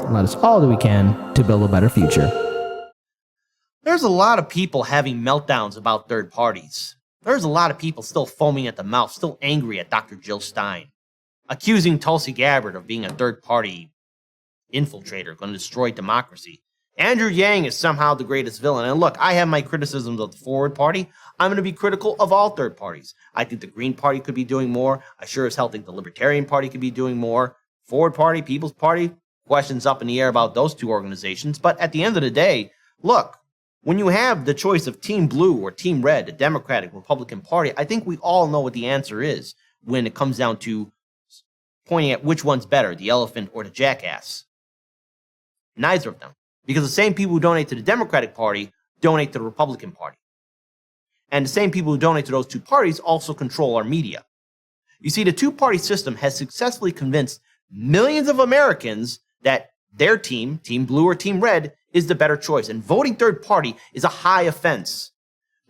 and let us all do what we can to build a better future. There's a lot of people having meltdowns about third parties. There's a lot of people still foaming at the mouth, still angry at Dr. Jill Stein, accusing Tulsi Gabbard of being a third-party infiltrator, going to destroy democracy. Andrew Yang is somehow the greatest villain. And look, I have my criticisms of the Forward Party. I'm going to be critical of all third parties. I think the Green Party could be doing more. I sure as hell think the Libertarian Party could be doing more. Forward Party, People's Party, questions up in the air about those two organizations. But at the end of the day, look, when you have the choice of Team Blue or Team Red, the Democratic, Republican Party, I think we all know what the answer is when it comes down to pointing at which one's better, the elephant or the jackass. Neither of them. Because the same people who donate to the Democratic Party donate to the Republican Party. And the same people who donate to those two parties also control our media. You see, the two-party system has successfully convinced millions of Americans that their team, Team Blue or Team Red, is the better choice. And voting third party is a high offense.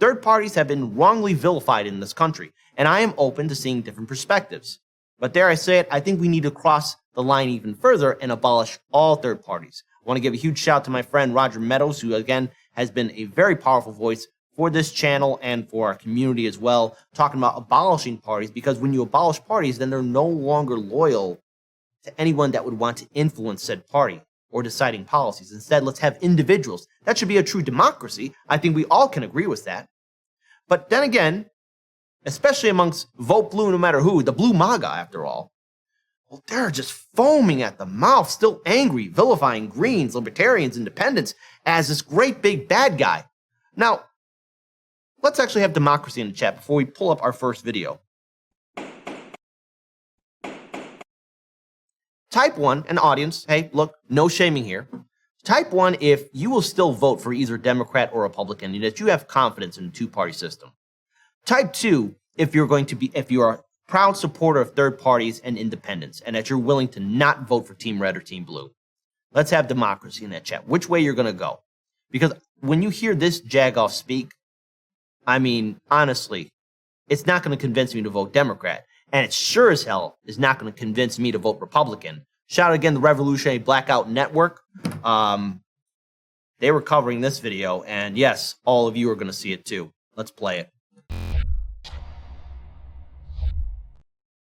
Third parties have been wrongly vilified in this country, and I am open to seeing different perspectives. But dare I say it, I think we need to cross the line even further and abolish all third parties. I want to give a huge shout out to my friend Roger Meadows, who again has been a very powerful voice for this channel and for our community as well, talking about abolishing parties, because when you abolish parties, then they're no longer loyal to anyone that would want to influence said party or deciding policies. Instead, let's have individuals. That should be a true democracy. I think we all can agree with that. But then again, especially amongst vote blue no matter who, the blue MAGA after all, well, they're just foaming at the mouth, still angry, vilifying Greens, Libertarians, Independents as this great big bad guy. Now, let's actually have democracy in the chat before we pull up our first video. Type 1, an audience, hey, look, no shaming here. Type 1 if you will still vote for either Democrat or Republican, and that you have confidence in the two-party system. Type 2 if you're a proud supporter of third parties and independents, and that you're willing to not vote for Team Red or Team Blue. Let's have democracy in that chat. Which way you're going to go? Because when you hear this jagoff speak, I mean, honestly, it's not going to convince me to vote Democrat. And it sure as hell is not going to convince me to vote Republican. Shout out again the Revolutionary Blackout Network. They were covering this video, and yes, all of you are going to see it too. Let's play it.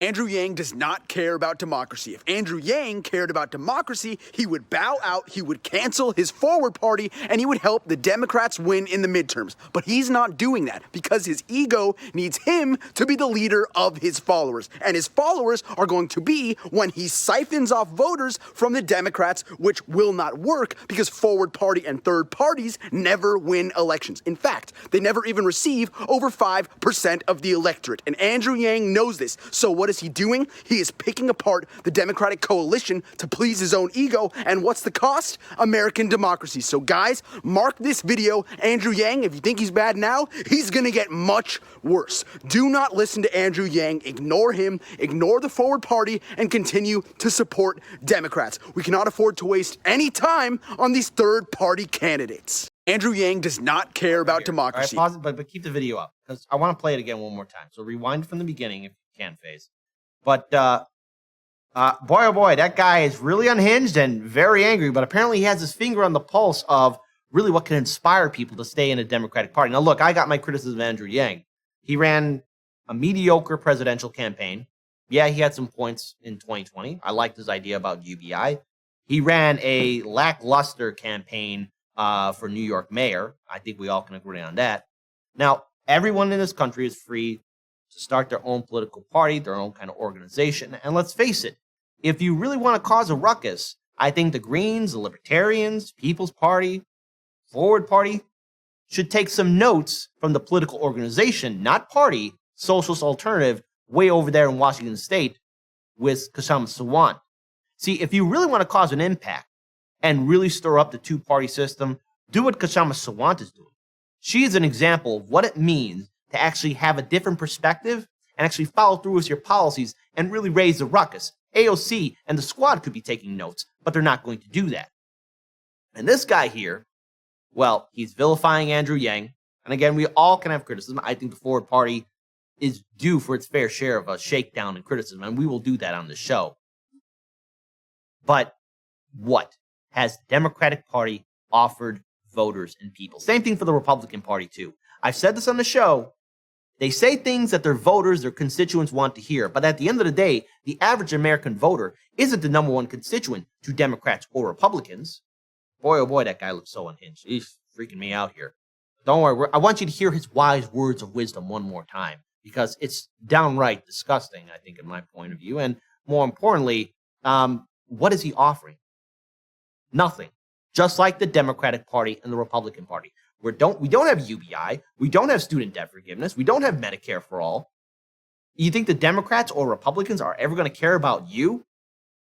Andrew Yang does not care about democracy. If Andrew Yang cared about democracy, he would bow out, he would cancel his Forward Party, and he would help the Democrats win in the midterms. But he's not doing that because his ego needs him to be the leader of his followers. And his followers are going to be when he siphons off voters from the Democrats, which will not work because Forward Party and third parties never win elections. In fact, they never even receive over 5% of the electorate. And Andrew Yang knows this. So what is he doing? He is picking apart the Democratic coalition to please his own ego. And what's the cost? American democracy. So guys, mark this video. Andrew Yang, if you think he's bad now, he's going to get much worse. Do not listen to Andrew Yang. Ignore him. Ignore the Forward Party and continue to support Democrats. We cannot afford to waste any time on these third-party candidates. Andrew Yang does not care about democracy. All right, pause it, but keep the video up because I want to play it again one more time. So rewind from the beginning if you can, Faze. But boy, oh boy, that guy is really unhinged and very angry. But apparently he has his finger on the pulse of really what can inspire people to stay in a Democratic Party. Now, look, I got my criticism of Andrew Yang. He ran a mediocre presidential campaign. Yeah, he had some points in 2020. I liked his idea about UBI. He ran a lackluster campaign for New York mayor. I think we all can agree on that. Now, everyone in this country is free to start their own political party, their own kind of organization. And let's face it, if you really want to cause a ruckus, I think the Greens, the Libertarians, People's Party, Forward Party should take some notes from the political organization, not party, Socialist Alternative, way over there in Washington State with Khanna Sawant. See, if you really want to cause an impact and really stir up the two-party system, do what Khanna Sawant is doing. She is an example of what it means to actually have a different perspective and actually follow through with your policies and really raise the ruckus. AOC and the squad could be taking notes, but they're not going to do that. And this guy here, well, he's vilifying Andrew Yang. And again, we all can have criticism. I think the Forward Party is due for its fair share of a shakedown and criticism, and we will do that on the show. But what? has the Democratic Party offered voters and people? Same thing for the Republican Party, too. I've said this on the show. They say things that their voters, their constituents want to hear. But at the end of the day, the average American voter isn't the number one constituent to Democrats or Republicans. Boy, oh boy, that guy looks so unhinged. He's freaking me out here. Don't worry. I want you to hear his wise words of wisdom one more time, because it's downright disgusting, I think, in my point of view. And more importantly, what is he offering? Nothing. Just like the Democratic Party and the Republican Party. We don't have UBI. We don't have student debt forgiveness. We don't have Medicare for all. You think the Democrats or Republicans are ever going to care about you?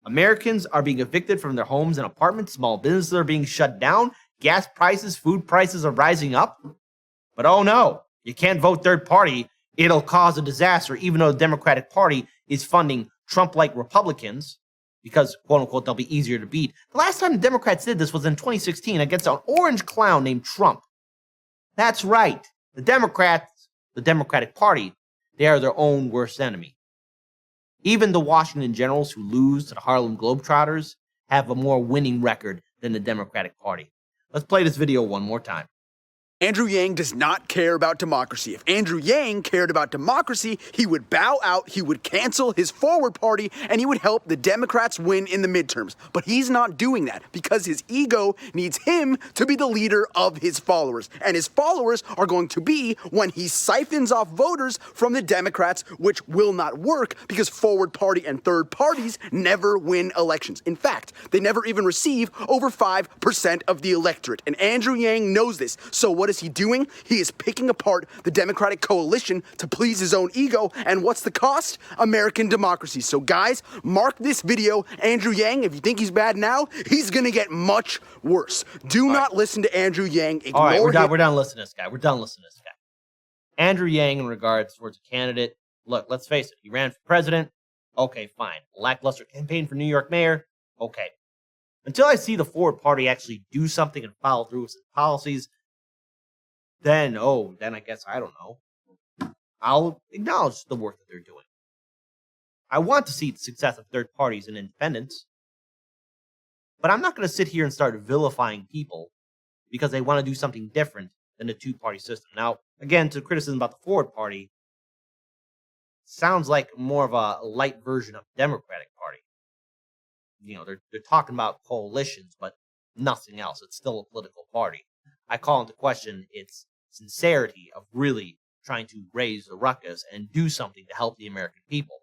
Americans are being evicted from their homes and apartments. Small businesses are being shut down. Gas prices, food prices are rising up. But oh no, you can't vote third party. It'll cause a disaster, even though the Democratic Party is funding Trump-like Republicans because, quote unquote, they'll be easier to beat. The last time the Democrats did this was in 2016 against an orange clown named Trump. That's right. The Democrats, the Democratic Party, they are their own worst enemy. Even the Washington Generals who lose to the Harlem Globetrotters have a more winning record than the Democratic Party. Let's play this video one more time. Andrew Yang does not care about democracy. If Andrew Yang cared about democracy, he would bow out, he would cancel his forward party, and he would help the Democrats win in the midterms. But he's not doing that because his ego needs him to be the leader of his followers. And his followers are going to be when he siphons off voters from the Democrats, which will not work because forward party and third parties never win elections. In fact, they never even receive over 5% of the electorate. And Andrew Yang knows this. So what is he doing? He is picking apart the Democratic coalition to please his own ego. And what's the cost? American democracy. So guys, mark this video. Andrew Yang, if you think he's bad now, he's going to get much worse. Do not listen to Andrew Yang. Ignore All right, we're him. done listening to this guy. We're done listening to this guy. Andrew Yang, in regards towards a candidate, look, let's face it. He ran for president. Okay, fine. Lackluster campaign for New York mayor. Okay. Until I see the forward party actually do something and follow through with its policies, then I guess, I don't know. I'll acknowledge the work that they're doing. I want to see the success of third parties and independents. But I'm not going to sit here and start vilifying people because they want to do something different than the two-party system. Now, again, to criticism about the forward party, sounds like more of a light version of the Democratic Party. You know, they're talking about coalitions, but nothing else. It's still a political party. I call into question its sincerity of really trying to raise a ruckus and do something to help the American people.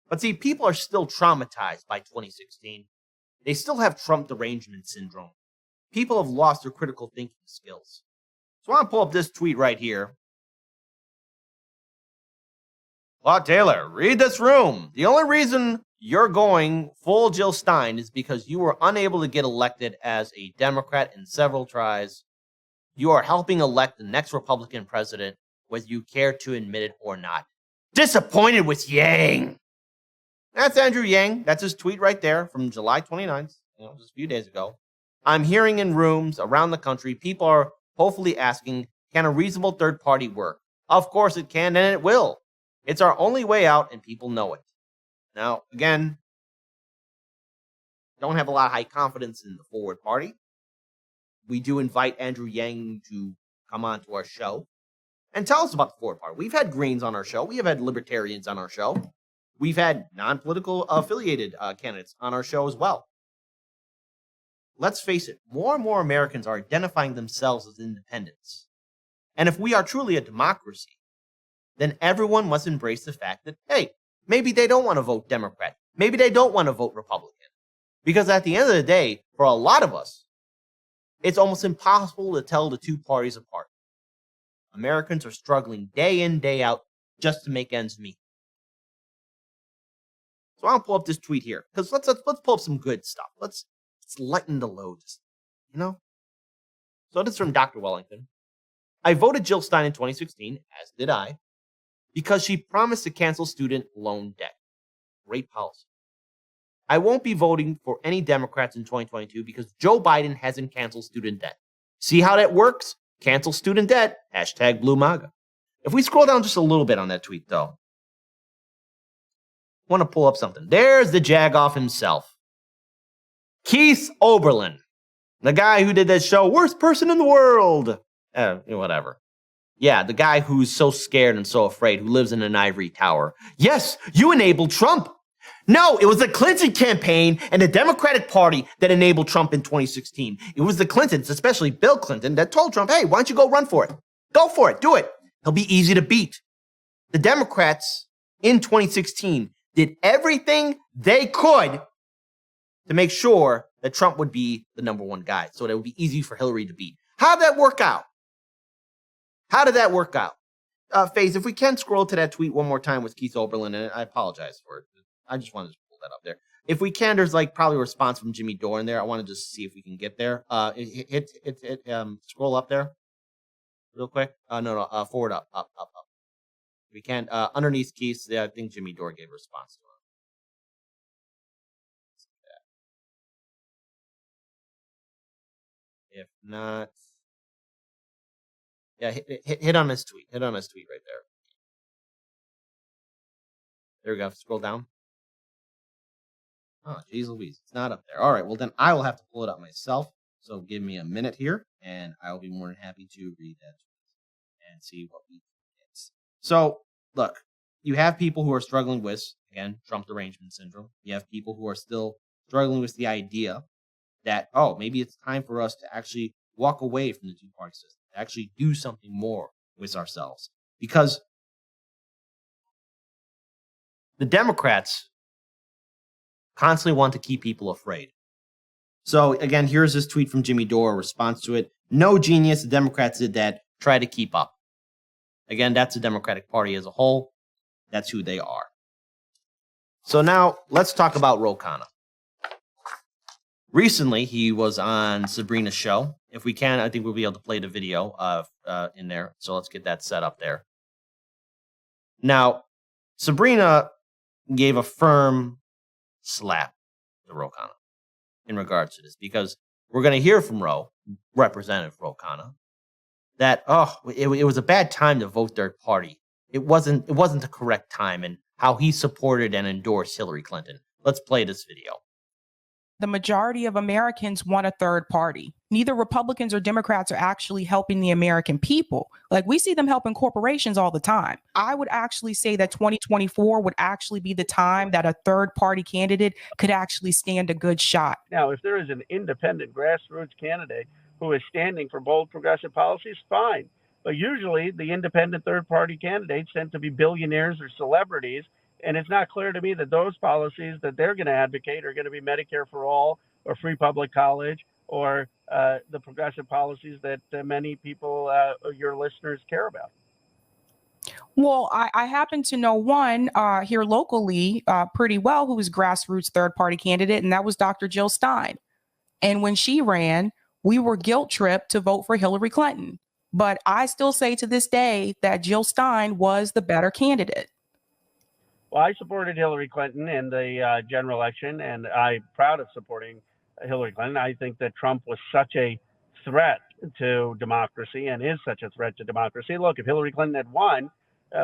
But see, people are still traumatized by 2016. They still have Trump derangement syndrome. People have lost their critical thinking skills. So I want to pull up this tweet right here. Claude Taylor, read this room. The only reason you're going full Jill Stein is because you were unable to get elected as a Democrat in several tries. You are helping elect the next Republican president, whether you care to admit it or not. Disappointed with Yang. That's Andrew Yang. That's his tweet right there from July 29th, just a few days ago. I'm hearing in rooms around the country, people are hopefully asking, can a reasonable third party work? Of course it can, and it will. It's our only way out, and people know it. Now, again, don't have a lot of high confidence in the forward party. We do invite Andrew Yang to come on to our show and tell us about the forward party. We've had Greens on our show. We have had Libertarians on our show. We've had non-political affiliated candidates on our show as well. Let's face it, more and more Americans are identifying themselves as independents. And if we are truly a democracy, then everyone must embrace the fact that, hey, maybe they don't want to vote Democrat. Maybe they don't want to vote Republican. Because at the end of the day, for a lot of us, it's almost impossible to tell the two parties apart. Americans are struggling day in, day out, just to make ends meet. So I'll pull up this tweet here, because let's pull up some good stuff. Let's lighten the loads, So this is from Dr. Wellington. I voted Jill Stein in 2016, as did I, because she promised to cancel student loan debt. Great policy. I won't be voting for any Democrats in 2022 because Joe Biden hasn't canceled student debt. See how that works? Cancel student debt. Hashtag Blue MAGA. If we scroll down just a little bit on that tweet, though, I want to pull up something. There's the Jagoff himself. Keith Oberlin. The guy who did that show, Worst Person in the World. Whatever. Yeah, the guy who's so scared and so afraid, who lives in an ivory tower. Yes, you enabled Trump. No, it was the Clinton campaign and the Democratic Party that enabled Trump in 2016. It was the Clintons, especially Bill Clinton, that told Trump, hey, why don't you go run for it? Go for it. Do it. He'll be easy to beat. The Democrats in 2016 did everything they could to make sure that Trump would be the number one guy, so that it would be easy for Hillary to beat. How did that work out? FaZe, if we can scroll to that tweet one more time with Keith Oberlin, and I apologize for it. I just wanted to pull that up there. If we can, there's like probably a response from Jimmy Dore in there. I want to just see if we can get there. Scroll up there real quick. Forward up. We can. Underneath Keith, I think Jimmy Dore gave a response to him. If not, yeah, hit on this tweet. Hit on this tweet right there. There we go. Scroll down. Oh, geez Louise. It's not up there. All right. Well, then I will have to pull it up myself. So give me a minute here, and I will be more than happy to read that and see what we get. So, look, you have people who are struggling with, again, Trump derangement syndrome. You have people who are still struggling with the idea that, oh, maybe it's time for us to actually walk away from the two-party system, to actually do something more with ourselves. Because the Democrats constantly want to keep people afraid. So, again, here's this tweet from Jimmy Dore, a response to it. No genius, the Democrats did that. Try to keep up. Again, that's the Democratic Party as a whole. That's who they are. So now, let's talk about Ro Khanna. Recently, he was on Sabrina's show. If we can, I think we'll be able to play the video in there. So let's get that set up there. Now, Sabrina gave a firm slap to Ro Khanna in regards to this, because we're going to hear from Representative Ro Khanna, that it was a bad time to vote third party. It wasn't the correct time, and how he supported and endorsed Hillary Clinton. Let's play this video. The majority of Americans want a third party. Neither Republicans or Democrats are actually helping the American people. Like, we see them helping corporations all the time. I would actually say that 2024 would actually be the time that a third party candidate could actually stand a good shot. Now, if there is an independent grassroots candidate who is standing for bold progressive policies, fine. But usually the independent third party candidates tend to be billionaires or celebrities. And it's not clear to me that those policies that they're going to advocate are going to be Medicare for all or free public college or the progressive policies that many people, your listeners, care about. Well, I happen to know one here locally pretty well who was grassroots third party candidate, and that was Dr. Jill Stein. And when she ran, we were guilt tripped to vote for Hillary Clinton. But I still say to this day that Jill Stein was the better candidate. Well, I supported Hillary Clinton in the general election, and I'm proud of supporting Hillary Clinton. I think that Trump was such a threat to democracy and is such a threat to democracy. Look, if Hillary Clinton had won,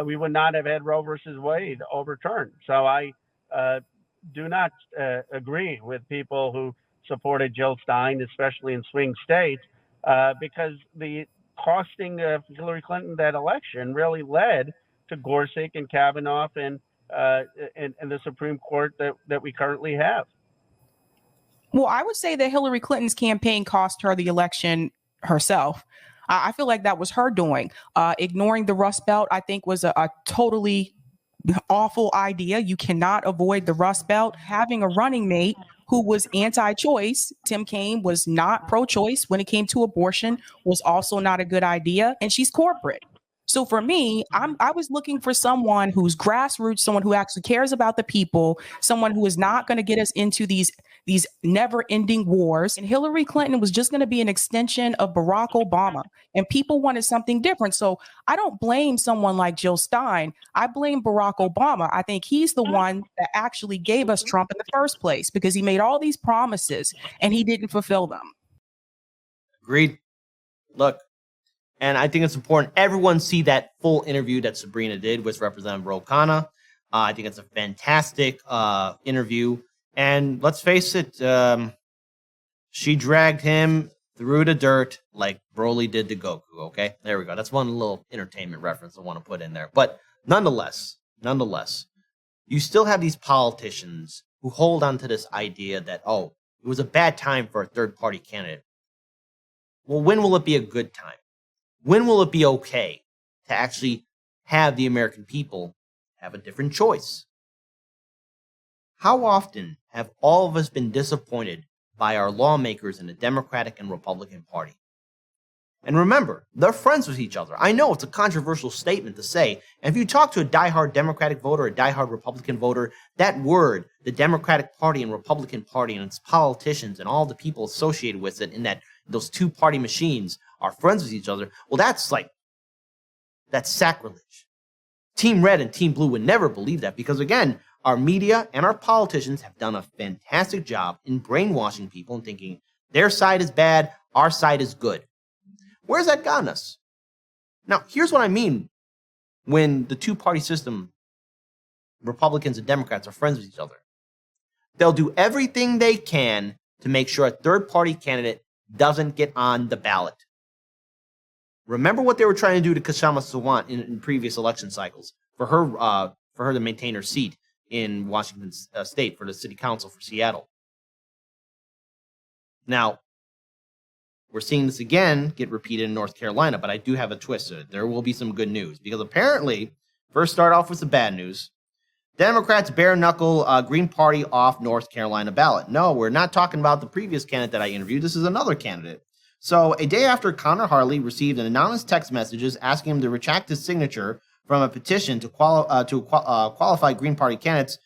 we would not have had Roe versus Wade overturned. So I do not agree with people who supported Jill Stein, especially in swing states, because the costing of Hillary Clinton that election really led to Gorsuch and Kavanaugh and the Supreme Court that we currently have. Well, I would say that Hillary Clinton's campaign cost her the election herself. I feel like that was her doing. Ignoring the Rust Belt, I think, was a totally awful idea. You cannot avoid the Rust Belt. Having a running mate who was anti-choice, Tim Kaine, was not pro-choice when it came to abortion, was also not a good idea. And she's corporate. So for me, I was looking for someone who's grassroots, someone who actually cares about the people, someone who is not going to get us into these never-ending wars. And Hillary Clinton was just going to be an extension of Barack Obama, and people wanted something different. So I don't blame someone like Jill Stein. I blame Barack Obama. I think he's the one that actually gave us Trump in the first place, because he made all these promises and he didn't fulfill them. Agreed. Look. And I think it's important everyone see that full interview that Sabrina did with Representative Ro Khanna. I think it's a fantastic interview. And let's face it, She dragged him through the dirt like Broly did to Goku, okay? There we go. That's one little entertainment reference I want to put in there. But nonetheless, you still have these politicians who hold on to this idea that, oh, it was a bad time for a third-party candidate. Well, when will it be a good time? When will it be okay to actually have the American people have a different choice? How often have all of us been disappointed by our lawmakers in the Democratic and Republican Party? And remember, they're friends with each other. I know it's a controversial statement to say. And if you talk to a diehard Democratic voter, a diehard Republican voter, that word, the Democratic Party and Republican Party and its politicians and all the people associated with it in that those two-party machines are friends with each other, well, that's sacrilege. Team Red and Team Blue would never believe that because, again, our media and our politicians have done a fantastic job in brainwashing people and thinking their side is bad, our side is good. Where's that gotten us? Now, here's what I mean when the two-party system, Republicans and Democrats, are friends with each other. They'll do everything they can to make sure a third-party candidate doesn't get on the ballot. Remember what they were trying to do to Khanna Sawant in previous election cycles for her to maintain her seat in Washington State for the city council for Seattle. Now, we're seeing this again get repeated in North Carolina, but I do have a twist. There will be some good news because apparently, first start off with the bad news. Democrats bare knuckle Green Party off North Carolina ballot. No, we're not talking about the previous candidate that I interviewed. This is another candidate. So a day after Connor Harley received an anonymous text messages asking him to retract his signature from a petition to qualify Green Party candidates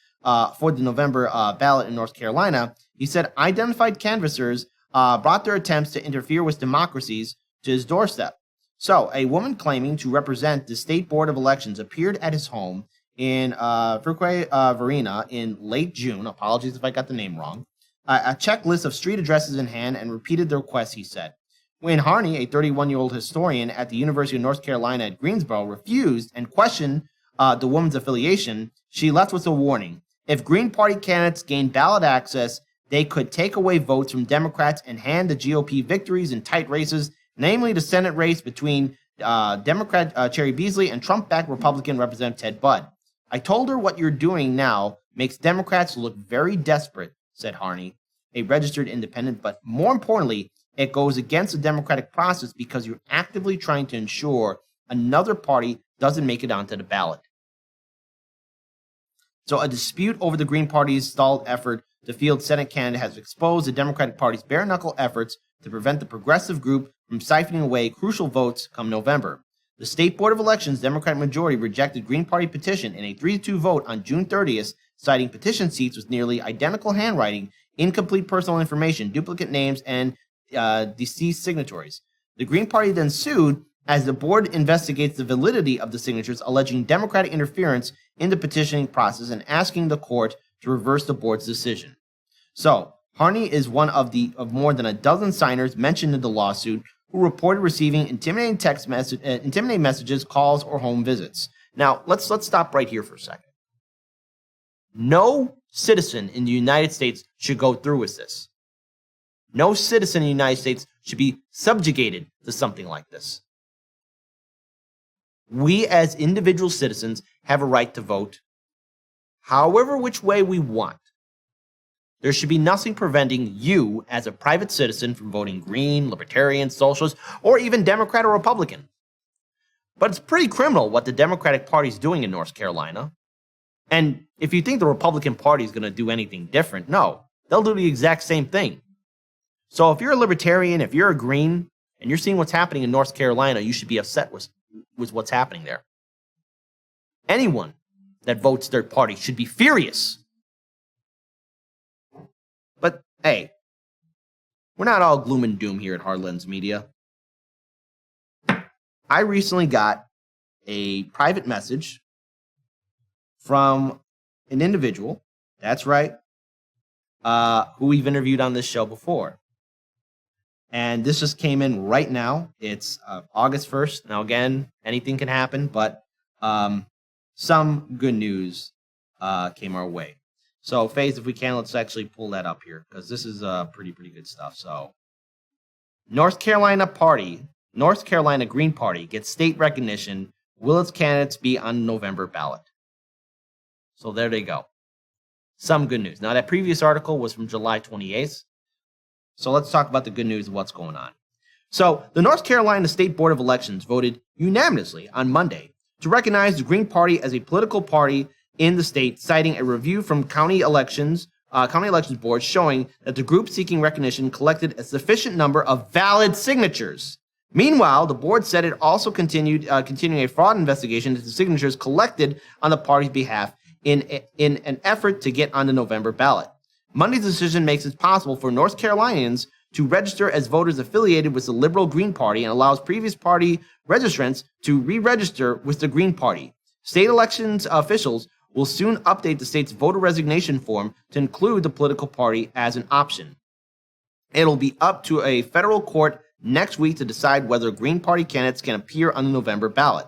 for the November ballot in North Carolina, he said identified canvassers brought their attempts to interfere with democracies to his doorstep. So, a woman claiming to represent the State Board of Elections appeared at his home in Fuquay Varina in late June. Apologies if I got the name wrong. A checklist of street addresses in hand and repeated the request, he said. When Harney, a 31-year-old historian at the University of North Carolina at Greensboro, refused and questioned the woman's affiliation, she left with a warning. If Green Party candidates gain ballot access, they could take away votes from Democrats and hand the GOP victories in tight races, namely the Senate race between Democrat Cherry Beasley and Trump-backed Republican Representative Ted Budd. I told her what you're doing now makes Democrats look very desperate, said Harney, a registered independent, but more importantly, it goes against the democratic process because you're actively trying to ensure another party doesn't make it onto the ballot. So a dispute over the Green Party's stalled effort to field Senate candidate has exposed the Democratic Party's bare-knuckle efforts to prevent the progressive group from siphoning away crucial votes come November. The State Board of Elections Democratic majority rejected Green Party petition in a 3-2 vote on June 30th, citing petition seats with nearly identical handwriting, incomplete personal information, duplicate names, and deceased signatories. The Green Party then sued as the board investigates the validity of the signatures, alleging Democratic interference in the petitioning process and asking the court to reverse the board's decision. So, Harney is one of more than a dozen signers mentioned in the lawsuit who reported receiving intimidating messages, calls, or home visits. Now, let's stop right here for a second. No citizen in the United States should go through with this. No citizen in the United States should be subjugated to something like this. We as individual citizens have a right to vote however which way we want. There should be nothing preventing you as a private citizen from voting Green, Libertarian, Socialist, or even Democrat or Republican. But it's pretty criminal what the Democratic Party is doing in North Carolina. And if you think the Republican Party is going to do anything different, no, they'll do the exact same thing. So if you're a Libertarian, if you're a Green, and you're seeing what's happening in North Carolina, you should be upset with what's happening there. Anyone that votes third party should be furious. But hey, we're not all gloom and doom here at Hardlands Media. I recently got a private message from an individual, that's right, who we've interviewed on this show before. And this just came in right now. It's August 1st. Now, again, anything can happen, but some good news came our way. So, Faith, if we can, let's actually pull that up here, because this is pretty good stuff. So, North Carolina Green Party gets state recognition. Will its candidates be on the November ballot? So there they go. Some good news. Now, that previous article was from July 28th. So let's talk about the good news of what's going on. So the North Carolina State Board of Elections voted unanimously on Monday to recognize the Green Party as a political party in the state, citing a review from county elections boards showing that the group seeking recognition collected a sufficient number of valid signatures. Meanwhile, the board said it also continuing a fraud investigation into signatures collected on the party's behalf in an effort to get on the November ballot. Monday's decision makes it possible for North Carolinians to register as voters affiliated with the Liberal Green Party and allows previous party registrants to re-register with the Green Party. State elections officials will soon update the state's voter resignation form to include the political party as an option. It'll be up to a federal court next week to decide whether Green Party candidates can appear on the November ballot.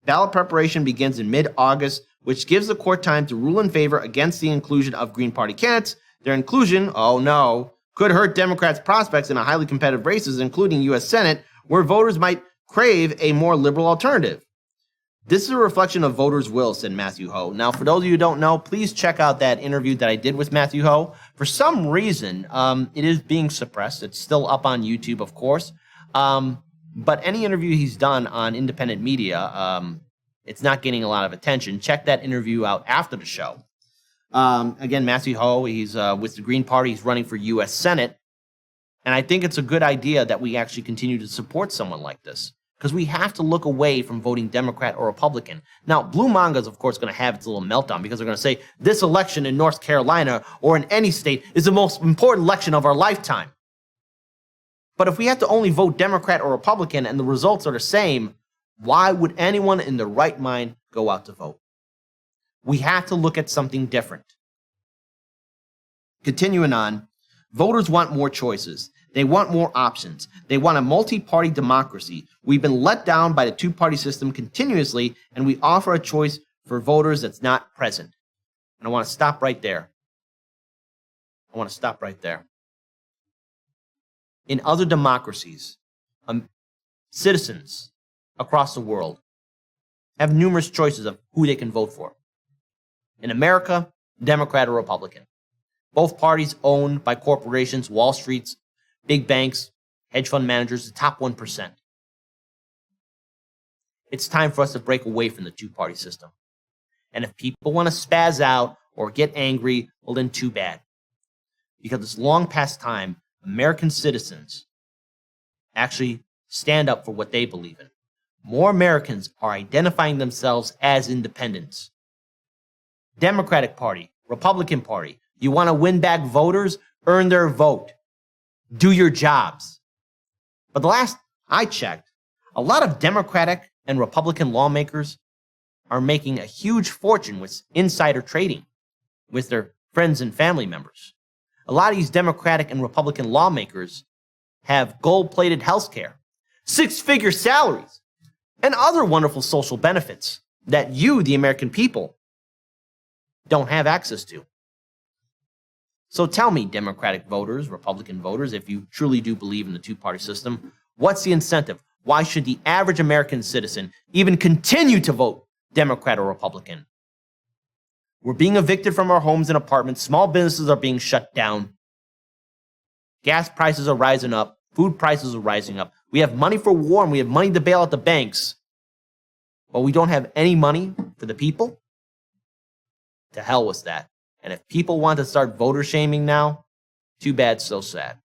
Ballot preparation begins in mid-August, which gives the court time to rule in favor against the inclusion of Green Party candidates. Their inclusion, could hurt Democrats' prospects in a highly competitive races, including U.S. Senate, where voters might crave a more liberal alternative. This is a reflection of voters' will, said Matthew Ho. Now, for those of you who don't know, please check out that interview that I did with Matthew Ho. For some reason, it is being suppressed. It's still up on YouTube, of course. But any interview he's done on independent media, it's not getting a lot of attention. Check that interview out after the show. Again, Matthew Ho, he's with the Green Party. He's running for U.S. Senate. And I think it's a good idea that we actually continue to support someone like this, because we have to look away from voting Democrat or Republican. Now, Blue Manga is, of course, going to have its little meltdown because they're going to say this election in North Carolina or in any state is the most important election of our lifetime. But if we have to only vote Democrat or Republican and the results are the same, why would anyone in their right mind go out to vote? We have to look at something different. Continuing on, voters want more choices. They want more options. They want a multi-party democracy. We've been let down by the two-party system continuously, and we offer a choice for voters that's not present. And I want to stop right there. In other democracies, citizens across the world have numerous choices of who they can vote for. In America, Democrat or Republican. Both parties owned by corporations, Wall Street's, big banks, hedge fund managers, the top 1%. It's time for us to break away from the two-party system. And if people want to spaz out or get angry, well then too bad. Because it's long past time American citizens actually stand up for what they believe in. More Americans are identifying themselves as independents. Democratic Party, Republican Party, you want to win back voters? Earn their vote. Do your jobs. But the last I checked, a lot of Democratic and Republican lawmakers are making a huge fortune with insider trading with their friends and family members. A lot of these Democratic and Republican lawmakers have gold-plated health care, six-figure salaries, and other wonderful social benefits that you, the American people, don't have access to. So tell me, Democratic voters, Republican voters, if you truly do believe in the two-party system, what's the incentive? Why should the average American citizen even continue to vote Democrat or Republican? We're being evicted from our homes and apartments. Small businesses are being shut down. Gas prices are rising up. Food prices are rising up. We have money for war and we have money to bail out the banks. But we don't have any money for the people? To hell with that. And if people want to start voter shaming now, too bad, so sad.